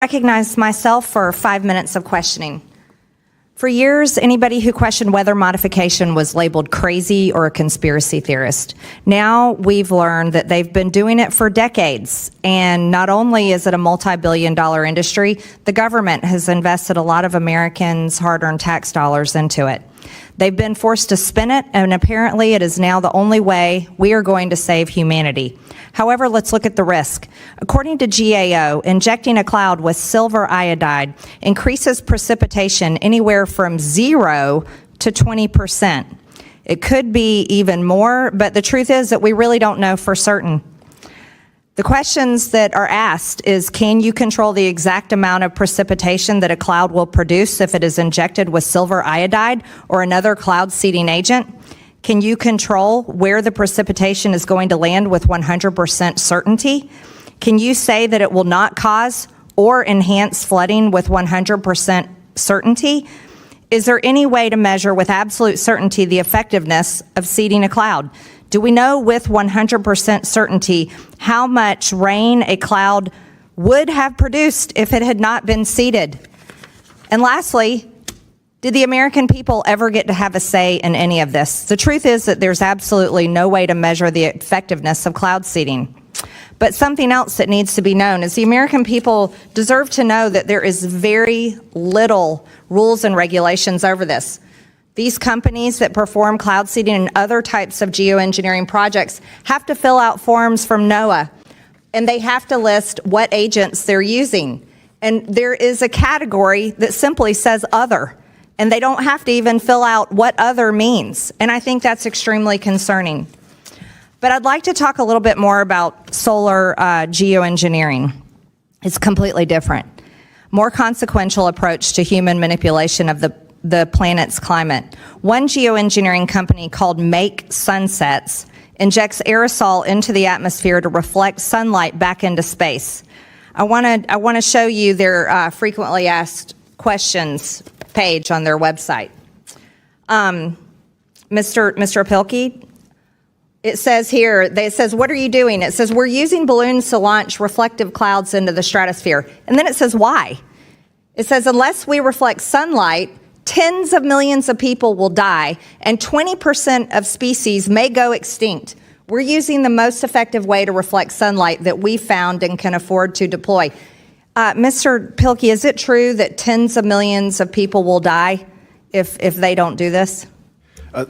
recognize myself for 5 minutes of questioning. For years, anybody who questioned weather modification was labeled crazy or a conspiracy theorist. Now we've learned that they've been doing it for decades. And not only is it a multi-billion-dollar industry, the government has invested a lot of Americans' hard-earned tax dollars into it. They've been forced to spin it, and apparently it is now the only way we are going to save humanity. However, let's look at the risk. According to GAO, injecting a cloud with silver iodide increases precipitation anywhere from 0 to 20%. It could be even more, but the truth is that we really don't know for certain. The questions that are asked is, can you control the exact amount of precipitation that a cloud will produce if it is injected with silver iodide or another cloud seeding agent? Can you control where the precipitation is going to land with 100% certainty? Can you say that it will not cause or enhance flooding with 100% certainty? Is there any way to measure with absolute certainty the effectiveness of seeding a cloud? Do we know with 100% certainty how much rain a cloud would have produced if it had not been seeded? And lastly, did the American people ever get to have a say in any of this? The truth is that there's absolutely no way to measure the effectiveness of cloud seeding. But something else that needs to be known is the American people deserve to know that there is very little rules and regulations over this. These companies that perform cloud seeding and other types of geoengineering projects have to fill out forms from NOAA, and they have to list what agents they're using. And there is a category that simply says other, and they don't have to even fill out what other means. And I think that's extremely concerning. But I'd like to talk a little bit more about solar geoengineering. It's completely different. More consequential approach to human manipulation of the planet's climate. One geoengineering company called Make Sunsets injects aerosol into the atmosphere to reflect sunlight back into space. I want to show you their frequently asked questions page on their website. Mr. Pielke, it says here, it says, what are you doing? It says, we're using balloons to launch reflective clouds into the stratosphere. And then it says, why? It says, unless we reflect sunlight, tens of millions of people will die, and 20% of species may go extinct. We're using the most effective way to reflect sunlight that we found and can afford to deploy. Mr. Pielke, is it true that tens of millions of people will die if they don't do this?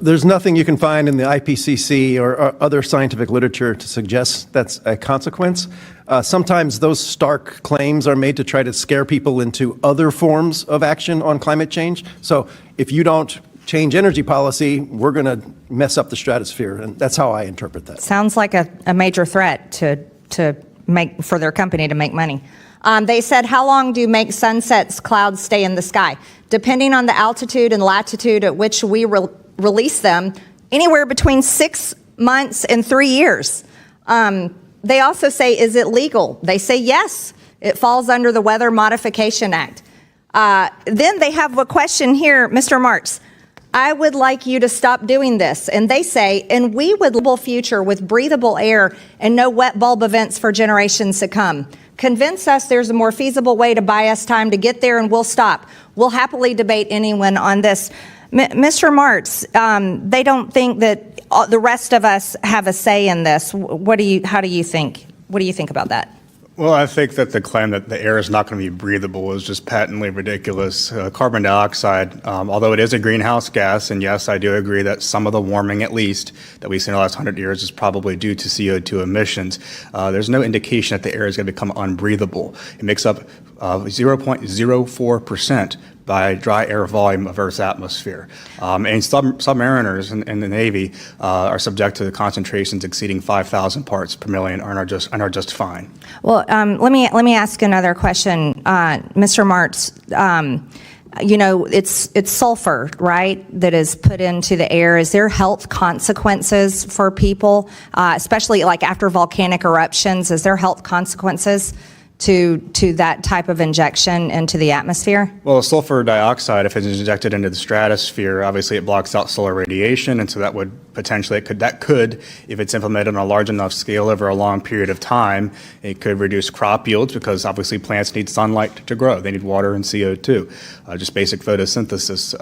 There's nothing you can find in the IPCC or other scientific literature to suggest that's a consequence. Sometimes those stark claims are made to try to scare people into other forms of action on climate change. So if you don't change energy policy, we're going to mess up the stratosphere, and that's how I interpret that. Sounds like a major threat to make for their company to make money. They said, how long do Make Sunsets clouds stay in the sky? Depending on the altitude and latitude at which we release them, anywhere between 6 months and 3 years. They also say, is it legal? They say, yes, it falls under the Weather Modification Act. Then they have a question here, Mr. Marks, I would like you to stop doing this. And they say, and we would live a future with breathable air and no wet bulb events for generations to come. Convince us there's a more feasible way to buy us time to get there, and we'll stop. We'll happily debate anyone on this. Mr. Martz, they don't think that the rest of us have a say in this. How do you think? What do you think about that? Well, I think that the claim that the air is not going to be breathable is just patently ridiculous. Carbon dioxide, although it is a greenhouse gas, and yes, I do agree that some of the warming, at least, that we've seen in the last 100 years is probably due to CO2 emissions. There's no indication that the air is going to become unbreathable. It makes up 0.04% by dry air volume of Earth's atmosphere. And submariners in the Navy are subject to the concentrations exceeding 5,000 parts per million and are just fine. Well, let me ask another question, Mr. Martz. You know, it's sulfur, right, that is put into the air. Is there health consequences for people, especially like after volcanic eruptions? Is there health consequences to that type of injection into the atmosphere? Well, sulfur dioxide, if it's injected into the stratosphere, obviously it blocks out solar radiation, and so that would potentially, that could, if it's implemented on a large enough scale over a long period of time, it could reduce crop yields because obviously plants need sunlight to grow. They need water and CO2, just basic photosynthesis.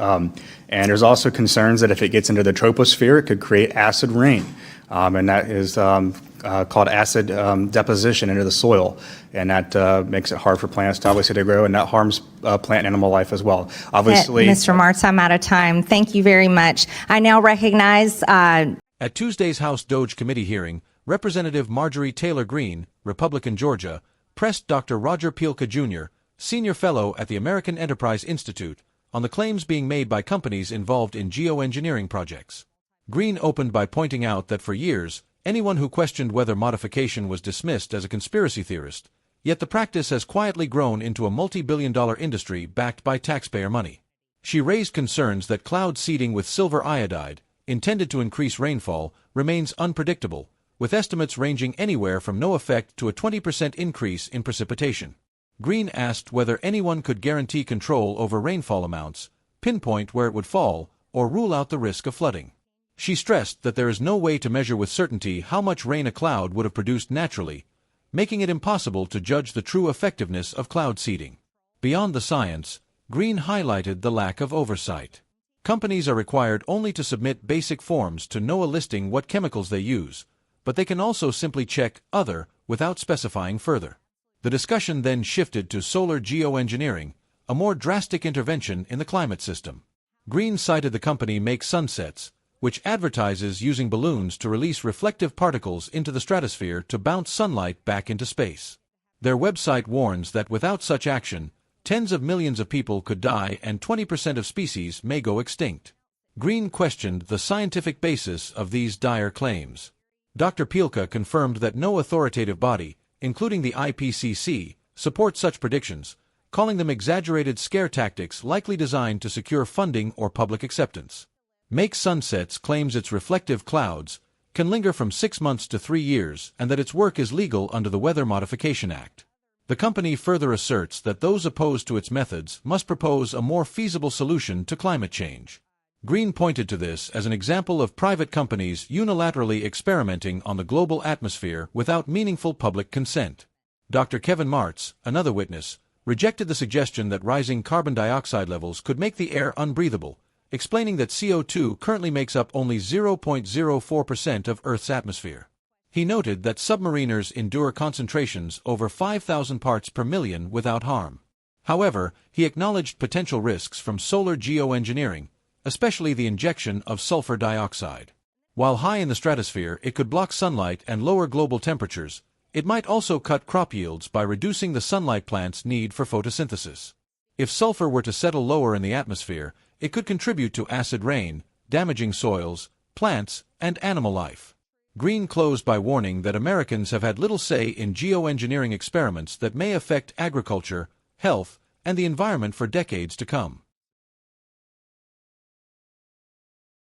And there's also concerns that if it gets into the troposphere, it could create acid rain. And that is called acid deposition into the soil, and that makes it hard for plants to obviously to grow, and that harms plant and animal life as well. Obviously, Mr. Martz, I'm out of time. Thank you very much. I now recognize. At Tuesday's House DOGE Committee hearing, Representative Marjorie Taylor Greene, Republican Georgia, pressed Dr. Roger Pielke Jr., Senior Fellow at the American Enterprise Institute, on the claims being made by companies involved in geoengineering projects. Greene opened by pointing out that for years, anyone who questioned whether modification was dismissed as a conspiracy theorist, yet the practice has quietly grown into a multi-billion-dollar industry backed by taxpayer money. She raised concerns that cloud seeding with silver iodide, intended to increase rainfall, remains unpredictable, with estimates ranging anywhere from no effect to a 20% increase in precipitation. Greene asked whether anyone could guarantee control over rainfall amounts, pinpoint where it would fall, or rule out the risk of flooding. She stressed that there is no way to measure with certainty how much rain a cloud would have produced naturally, making it impossible to judge the true effectiveness of cloud seeding. Beyond the science, Greene highlighted the lack of oversight. Companies are required only to submit basic forms to NOAA listing what chemicals they use, but they can also simply check "other" without specifying further. The discussion then shifted to solar geoengineering, a more drastic intervention in the climate system. Greene cited the company Make Sunsets, which advertises using balloons to release reflective particles into the stratosphere to bounce sunlight back into space. Their website warns that without such action, tens of millions of people could die and 20% of species may go extinct. Greene questioned the scientific basis of these dire claims. Dr. Pielke confirmed that no authoritative body, including the IPCC, supports such predictions, calling them exaggerated scare tactics likely designed to secure funding or public acceptance. Make Sunsets claims its reflective clouds can linger from 6 months to 3 years and that its work is legal under the Weather Modification Act. The company further asserts that those opposed to its methods must propose a more feasible solution to climate change. Greene pointed to this as an example of private companies unilaterally experimenting on the global atmosphere without meaningful public consent. Dr. Kevin Martz, another witness, rejected the suggestion that rising carbon dioxide levels could make the air unbreathable, explaining that CO2 currently makes up only 0.04% of Earth's atmosphere. He noted that submariners endure concentrations over 5,000 parts per million without harm. However, he acknowledged potential risks from solar geoengineering, especially the injection of sulfur dioxide. While high in the stratosphere, it could block sunlight and lower global temperatures. It might also cut crop yields by reducing the sunlight plants need for photosynthesis. If sulfur were to settle lower in the atmosphere, it could contribute to acid rain, damaging soils, plants, and animal life. Greene closed by warning that Americans have had little say in geoengineering experiments that may affect agriculture, health, and the environment for decades to come.